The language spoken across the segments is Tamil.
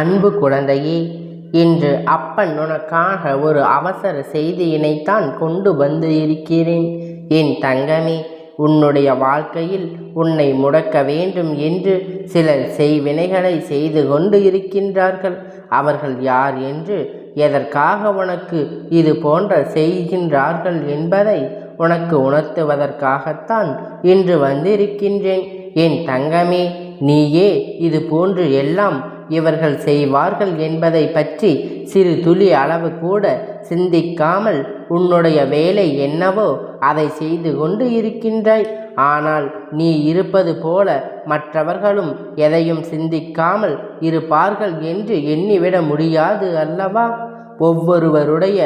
அன்பு குழந்தையே, இன்று அப்பன் உனக்காக ஒரு அவசர செய்தியினைத்தான் கொண்டு வந்து இருக்கிறேன். என் தங்கமே, உன்னுடைய வாழ்க்கையில் உன்னை முடக்க வேண்டும் என்று சிலர் செய்வினைகளை செய்து கொண்டு இருக்கின்றார்கள். அவர்கள் யார் என்று, எதற்காக உனக்கு இது போன்ற செய்கின்றார்கள் என்பதை உனக்கு உணர்த்துவதற்காகத்தான் இன்று வந்திருக்கின்றேன். என் தங்கமே, நீயே இது போன்று எல்லாம் இவர்கள் செய்வார்கள் என்பதை பற்றி சிறு துளி அளவு கூட சிந்திக்காமல் உன்னுடைய வேலை என்னவோ அதை செய்து கொண்டு இருக்கின்றாய். ஆனால் நீ இருப்பது போல மற்றவர்களும் எதையும் சிந்திக்காமல் இருப்பார்கள் என்று எண்ணிவிட முடியாது அல்லவா? ஒவ்வொருவருடைய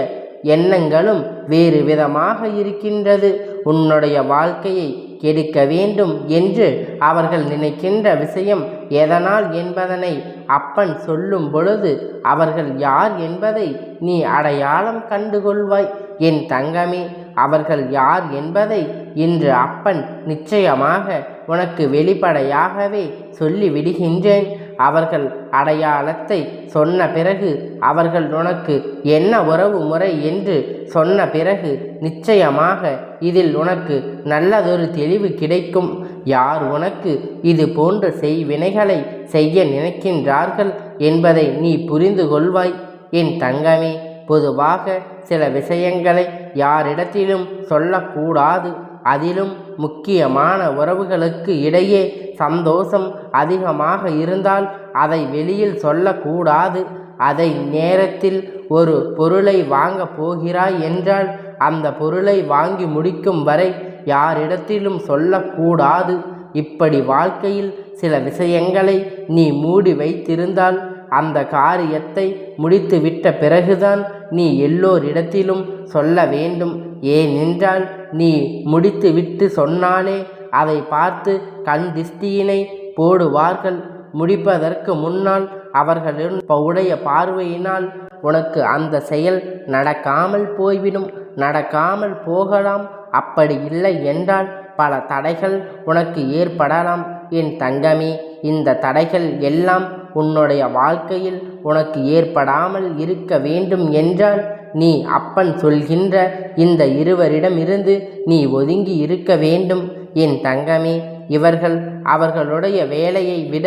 எண்ணங்களும் வேறு விதமாக இருக்கின்றது. உன்னுடைய வாழ்க்கையை கெடுக்க வேண்டும் என்று அவர்கள் நினைக்கின்ற விஷயம் எதனால் என்பதனை அப்பன் சொல்லும் பொழுது அவர்கள் யார் என்பதை நீ அடையாளம் கண்டுகொள்வாய். என் தங்கமே, அவர்கள் யார் என்பதை இன்று அப்பன் நிச்சயமாக உனக்கு வெளிப்படையாகவே சொல்லிவிடுகின்றேன். அவர்கள் அடையாளத்தை சொன்ன பிறகு, அவர்கள் உனக்கு என்ன உறவு முறை என்று சொன்ன பிறகு நிச்சயமாக இதில் உனக்கு நல்லதொரு தெளிவு கிடைக்கும். யார் உனக்கு இது போன்ற செய்வினைகளை செய்ய நினைக்கின்றார்கள் என்பதை நீ புரிந்து கொள்வாய். என் தங்கமே, பொதுவாக சில விஷயங்களை யாரிடத்திலும் சொல்லக்கூடாது. அதிலும் முக்கியமான உறவுகளுக்கு இடையே சந்தோஷம் அதிகமாக இருந்தால் அதை வெளியில் சொல்லக்கூடாது. அதை நேரத்தில் ஒரு பொருளை வாங்க போகிறாய் என்றால் அந்த பொருளை வாங்கி முடிக்கும் வரை யாரிடத்திலும் சொல்லக்கூடாது. இப்படி வாழ்க்கையில் சில விஷயங்களை நீ மூடி வைத்திருந்தால் அந்த காரியத்தை முடித்துவிட்ட பிறகுதான் நீ எல்லோரிடத்திலும் சொல்ல வேண்டும். ஏனென்றால் நீ முடித்துவிட்டு சொன்னாலே அதை பார்த்து கண் திஷ்டியினை போடுவார்கள். முடிப்பதற்கு முன்னால் அவர்களின் உடைய பார்வையினால் உனக்கு அந்த செயல் நடக்காமல் போய்விடும். நடக்காமல் போகலாம். அப்படி இல்லை என்றால் பல தடைகள் உனக்கு ஏற்படலாம். என் தங்கமே, இந்த தடைகள் எல்லாம் உன்னுடைய வாழ்க்கையில் உனக்கு ஏற்படாமல் இருக்க வேண்டும் என்றால் நீ அப்பன் சொல்கின்ற இந்த இருவரிடமிருந்து நீ ஒதுங்கி இருக்க வேண்டும். என் தங்கமே, இவர்கள் அவர்களுடைய வேலையை விட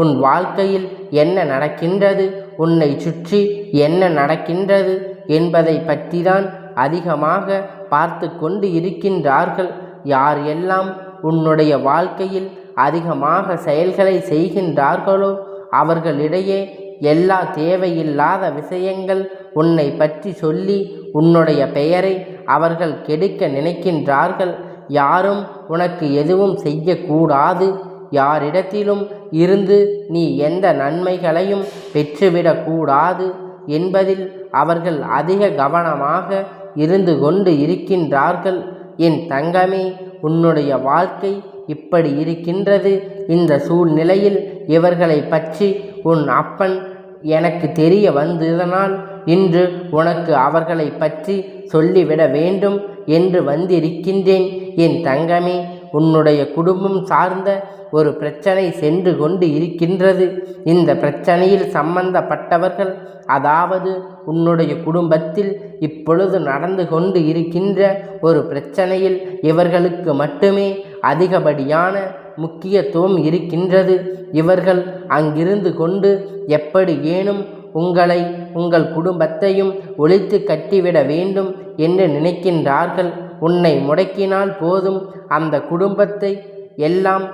உன் வாழ்க்கையில் என்ன நடக்கின்றது, உன்னை சுற்றி என்ன நடக்கின்றது என்பதை பற்றிதான் அதிகமாக பார்த்து கொண்டு இருக்கின்றார்கள். யார் எல்லாம் உன்னுடைய வாழ்க்கையில் அதிகமாக செயல்களை செய்கின்றார்களோ அவர்களிடையே எல்லா தேவையில்லாத விஷயங்கள் உன்னை பற்றி சொல்லி உன்னுடைய பெயரை அவர்கள் கெடுக்க நினைக்கின்றார்கள். யாரும் உனக்கு எதுவும் செய்யக்கூடாது. யாரிடத்திலும் இருந்து நீ எந்த நன்மைகளையும் பெற்றுவிடக்கூடாது என்பதில் அவர்கள் அதிக கவனமாக இருந்து கொண்டு இருக்கின்றார்கள். என் தங்கமே, உன்னுடைய வாழ்க்கை இப்படி இருக்கின்றது. இந்த சூழ்நிலையில் இவர்களை பற்றி உன் அப்பன் எனக்கு தெரிய வந்ததனால் இன்று உனக்கு அவர்களை பற்றி சொல்லிவிட வேண்டும் என்று வந்திருக்கின்றேன். என் தங்கமே, உன்னுடைய குடும்பம் சார்ந்த ஒரு பிரச்சனை சென்று கொண்டு இருக்கின்றது. இந்த பிரச்சனையில் சம்பந்தப்பட்டவர்கள், அதாவது உன்னுடைய குடும்பத்தில் இப்பொழுது நடந்து கொண்டு இருக்கின்ற ஒரு பிரச்சனையில் இவர்களுக்கு மட்டுமே அதிகப்படியான முக்கியத்துவம் இருக்கின்றது. இவர்கள் அங்கிருந்து கொண்டு எப்படி ஏனும் உங்களை, உங்கள் குடும்பத்தையும் ஒழித்து கட்டிவிட வேண்டும் என்று நினைக்கின்றார்கள். உன்னை முடக்கினால் போதும், அந்த குடும்பத்தை எல்லாம்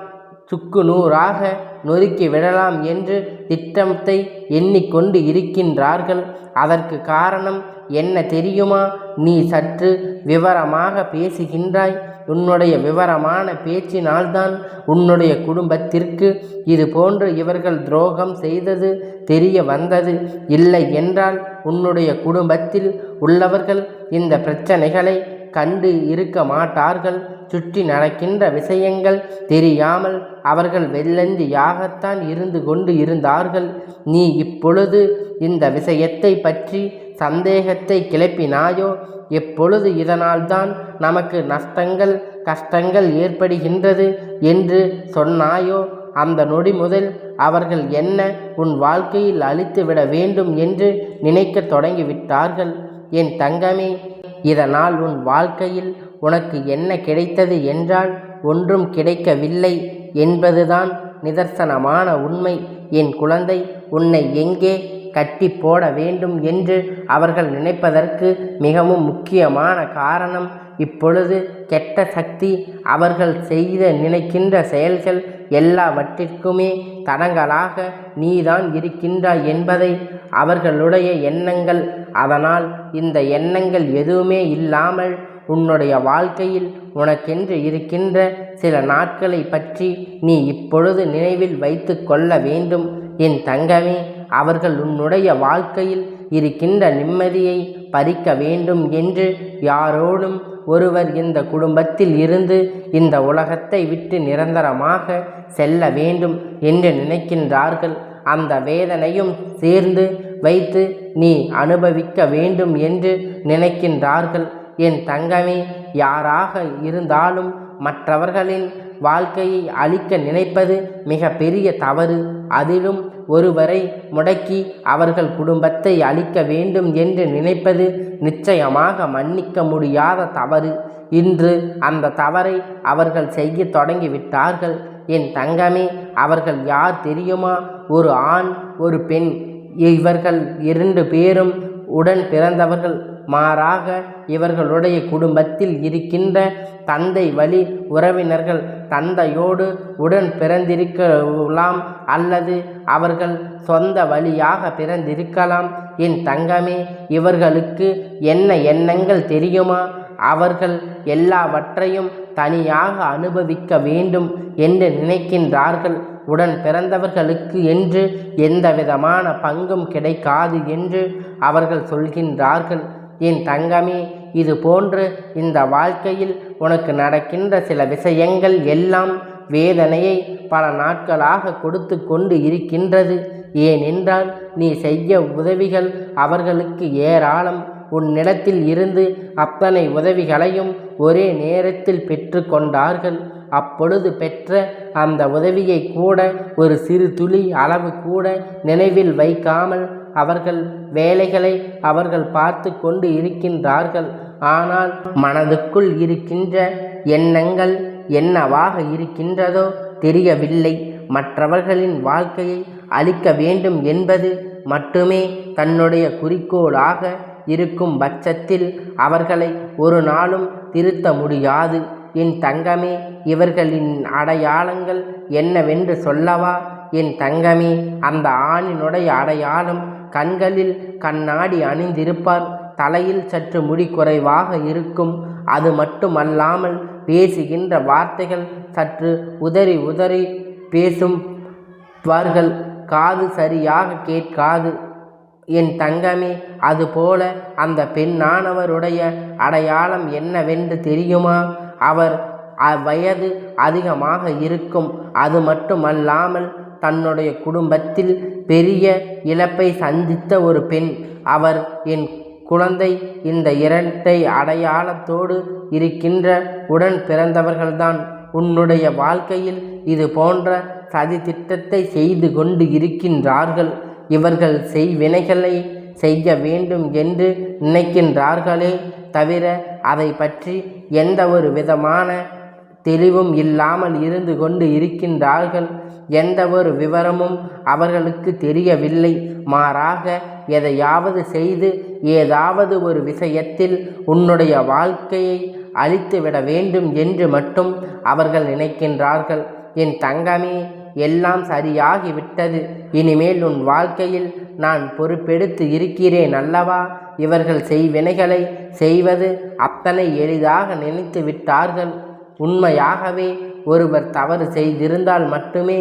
சுக்கு நூறாக நொறுக்கி விடலாம் என்று திட்டத்தை எண்ணிக்கொண்டு இருக்கின்றார்கள். அதற்கு காரணம் என்ன தெரியுமா? நீ சற்று விவரமாக பேசுகின்றாய். உன்னுடைய விவரமான பேச்சினால்தான் உன்னுடைய குடும்பத்திற்கு இது போன்று இவர்கள் துரோகம் செய்தது தெரிய வந்தது. இல்லை என்றால் உன்னுடைய குடும்பத்தில் உள்ளவர்கள் இந்த பிரச்சனைகளை கண்டு இருக்க மாட்டார்கள். சுற்றி நடக்கின்ற விஷயங்கள் தெரியாமல் அவர்கள் வெள்ளந்தியாகத்தான் இருந்து கொண்டு இருந்தார்கள். நீ இப்பொழுது இந்த விஷயத்தை பற்றி சந்தேகத்தை கிளப்பினாயோ, எப்பொழுது இதனால்தான் நமக்கு நஷ்டங்கள் கஷ்டங்கள் ஏற்படுகின்றது என்று சொன்னாயோ, அந்த நொடி முதல் அவர்கள் என்ன உன் வாழ்க்கையில் அழித்துவிட வேண்டும் என்று நினைக்க தொடங்கிவிட்டார்கள். என் தங்கமே, இதனால் உன் வாழ்க்கையில் உனக்கு என்ன கிடைத்தது என்றால் ஒன்றும் கிடைக்கவில்லை என்பதுதான் நிதர்சனமான உண்மை. என் குழந்தை, உன்னை எங்கே கட்டி போட வேண்டும் என்று அவர்கள் நினைப்பதற்கு மிகவும் முக்கியமான காரணம் இப்பொழுது கெட்ட சக்தி அவர்கள் செய்த நினைக்கின்ற செயல்கள் எல்லாவற்றிற்குமே தடங்களாக நீதான் இருக்கின்றாய் என்பதை அவர்களுடைய எண்ணங்கள். அதனால் இந்த எண்ணங்கள் எதுவுமே இல்லாமல் உன்னுடைய வாழ்க்கையில் உனக்கென்று இருக்கின்ற சில நாட்களை பற்றி நீ இப்பொழுது நினைவில் வைத்து கொள்ள வேண்டும். என் தங்கமே, அவர்கள் உன்னுடைய வாழ்க்கையில் இருக்கின்ற நிம்மதியை பறிக்க வேண்டும் என்று யாரோடும் ஒருவர் இந்த குடும்பத்தில் இருந்து இந்த உலகத்தை விட்டு நிரந்தரமாக செல்ல வேண்டும் என்று நினைக்கின்றார்கள். அந்த வேதனையும் சேர்ந்து வைத்து நீ அனுபவிக்க வேண்டும் என்று நினைக்கின்றார்கள். என் தங்கமே, யாராக இருந்தாலும் மற்றவர்களின் வாழ்க்கையை அழிக்க நினைப்பது மிக பெரிய தவறு. அதிலும் ஒருவரை முடக்கி அவர்கள் குடும்பத்தை அழிக்க வேண்டும் என்று நினைப்பது நிச்சயமாக மன்னிக்க முடியாத தவறு. இன்று அந்த தவறை அவர்கள் செய்ய தொடங்கிவிட்டார்கள். என் தங்கமே, அவர்கள் யார் தெரியுமா? ஒரு ஆண், ஒரு பெண். இவர்கள் 2 பேரும் உடன் பிறந்தவர்கள். மாறாக இவர்களுடைய குடும்பத்தில் இருக்கின்ற தந்தை வழி உறவினர்கள் தந்தையோடு உடன் பிறந்திருக்கலாம், அல்லது அவர்கள் சொந்த வழியாக பிறந்திருக்கலாம். என் தங்கமே, இவர்களுக்கு என்ன எண்ணங்கள் தெரியுமா? அவர்கள் எல்லாவற்றையும் தனியாக அனுபவிக்க வேண்டும் என்று நினைக்கின்றார்கள். உடன் பிறந்தவர்களுக்கு என்று எந்த விதமான பங்கும் கிடைக்காது என்று அவர்கள் சொல்கின்றார்கள். என் தங்கமே, இது போன்று இந்த வாழ்க்கையில் உனக்கு நடக்கின்ற சில விஷயங்கள் எல்லாம் வேதனையை பல நாட்களாக கொடுத்து கொண்டு இருக்கின்றது. ஏனென்றால் நீ செய்ய உதவிகள் அவர்களுக்கு ஏராளம். உன்னிடத்தில் இருந்து அத்தனை உதவிகளையும் ஒரே நேரத்தில் பெற்று கொண்டார்கள். அப்பொழுது பெற்ற அந்த உதவியை கூட ஒரு சிறு துளி அளவு கூட நினைவில் வைக்காமல் அவர்கள் வேலைகளை அவர்கள் பார்த்து கொண்டு இருக்கின்றார்கள். ஆனால் மனதுக்குள் இருக்கின்ற எண்ணங்கள் என்னவாக இருக்கின்றதோ தெரியவில்லை. மற்றவர்களின் வாழ்க்கையை அழிக்க வேண்டும் என்பது மட்டுமே தன்னுடைய குறிக்கோளாக இருக்கும் பட்சத்தில் அவர்களை ஒரு நாளும் திருத்த முடியாது. என் தங்கமே, இவர்களின் அடையாளங்கள் என்னவென்று சொல்லவா? என் தங்கமே, அந்த ஆணினுடைய அடையாளம் கண்களில் கண்ணாடி அணிந்திருப்பார். தலையில் சற்று முடி குறைவாக இருக்கும். அது மட்டுமல்லாமல் பேசுகின்ற வார்த்தைகள் சற்று உதறி உதறி பேசுவார்கள். காது சரியாக கேட்காது. என் தங்கமே, அதுபோல அந்த பெண்ணானவருடைய அடையாளம் என்னவென்று தெரியுமா? அவர் வயது அதிகமாக இருக்கும். அது மட்டுமல்லாமல் தன்னுடைய குடும்பத்தில் பெரிய இழப்பை சந்தித்த ஒரு பெண். அவர் என் குழந்தை, இந்த 2 அடையாளத்தோடு இருக்கின்ற உடன் பிறந்தவர்கள்தான் உன்னுடைய வாழ்க்கையில் இது போன்ற சதி திட்டத்தை செய்து கொண்டு இருக்கின்றார்கள். இவர்கள் செய்வினைகளை செய்ய வேண்டும் என்று நினைக்கின்றார்களே தவிர அதை பற்றி எந்த ஒரு விதமான தெளிவும் இல்லாமல் இருந்து கொண்டு இருக்கின்றார்கள். எந்த ஒரு விவரமும் அவர்களுக்கு தெரியவில்லை. மாறாக எதையாவது செய்து ஏதாவது ஒரு விஷயத்தில் உன்னுடைய வாழ்க்கையை அழித்துவிட வேண்டும் என்று மட்டும் அவர்கள் நினைக்கின்றார்கள். என் தங்கமே, எல்லாம் சரியாகிவிட்டது. இனிமேல் உன் வாழ்க்கையில் நான் பொறுப்பெடுத்து இருக்கிறேன் அல்லவா? இவர்கள் செய்வினைகளை செய்வது அத்தனை எளிதாக நினைத்து விட்டார்கள். உண்மையாகவே ஒருவர் தவறு செய்திருந்தால் மட்டுமே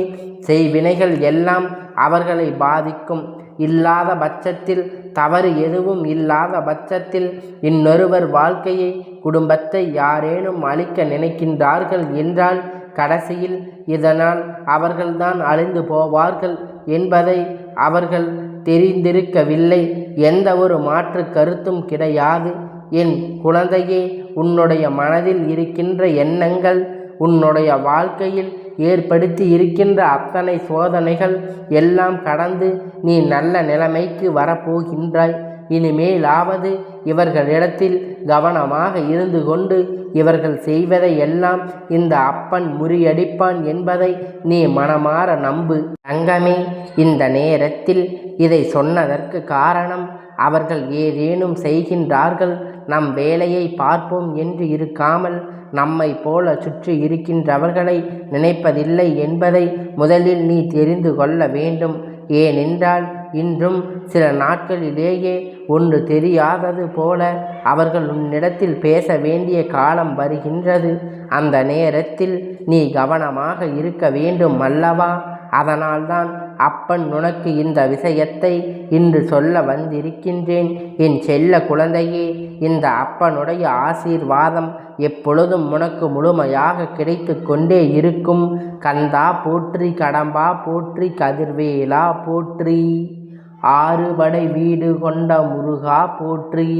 செய்வினைகள் எல்லாம் அவர்களை பாதிக்கும். இல்லாத பட்சத்தில், தவறு எதுவும் இல்லாத பட்சத்தில் இன்னொருவர் வாழ்க்கையை, குடும்பத்தை யாரேனும் அழிக்க நினைக்கின்றார்கள் என்றால் கடைசியில் இதனால் அவர்கள்தான் அழிந்து போவார்கள் என்பதை அவர்கள் தெரிந்திருக்கவில்லை. எந்த ஒரு மாற்று கருத்தும் கிடையாது. என் குழந்தையே, உன்னுடைய மனதில் இருக்கின்ற எண்ணங்கள் உன்னுடைய வாழ்க்கையில் ஏற்படுத்தி இருக்கின்ற அத்தனை சோதனைகள் எல்லாம் கடந்து நீ நல்ல நிலைமைக்கு வரப்போகின்றாய். இனிமேலாவது இவர்களிடத்தில் கவனமாக இருந்து கொண்டு இவர்கள் செய்வதை எல்லாம் இந்த அப்பன் முறியடிப்பான் என்பதை நீ மனமாற நம்பு. தங்கமே, இந்த நேரத்தில் இதை சொன்னதற்கு காரணம், அவர்கள் ஏதேனும் செய்கின்றார்கள், நம் வேலையை பார்ப்போம் என்று இருக்காமல் நம்மை போல சுற்றி இருக்கின்றவர்களை நினைப்பதில்லை என்பதை முதலில் நீ தெரிந்து கொள்ள வேண்டும். ஏனென்றால் இன்றும் சில நாட்களிலேயே ஒன்று தெரியாதது போல அவர்கள் உன்னிடத்தில் பேச வேண்டிய காலம் வருகின்றது. அந்த நேரத்தில் நீ கவனமாக இருக்க வேண்டும் அல்லவா? அதனால்தான் அப்பன் உனக்கு இந்த விஷயத்தை இன்று சொல்ல வந்திருக்கின்றேன். என் செல்ல குழந்தையே, இந்த அப்பனுடைய ஆசீர்வாதம் எப்பொழுதும் உனக்கு முழுமையாக கிடைத்து கொண்டே இருக்கும். கந்தா போற்றி, கடம்பா போற்றி, கதிர்வேலா போற்றி, ஆறுபடை வீடு கொண்ட முருகா போற்றி.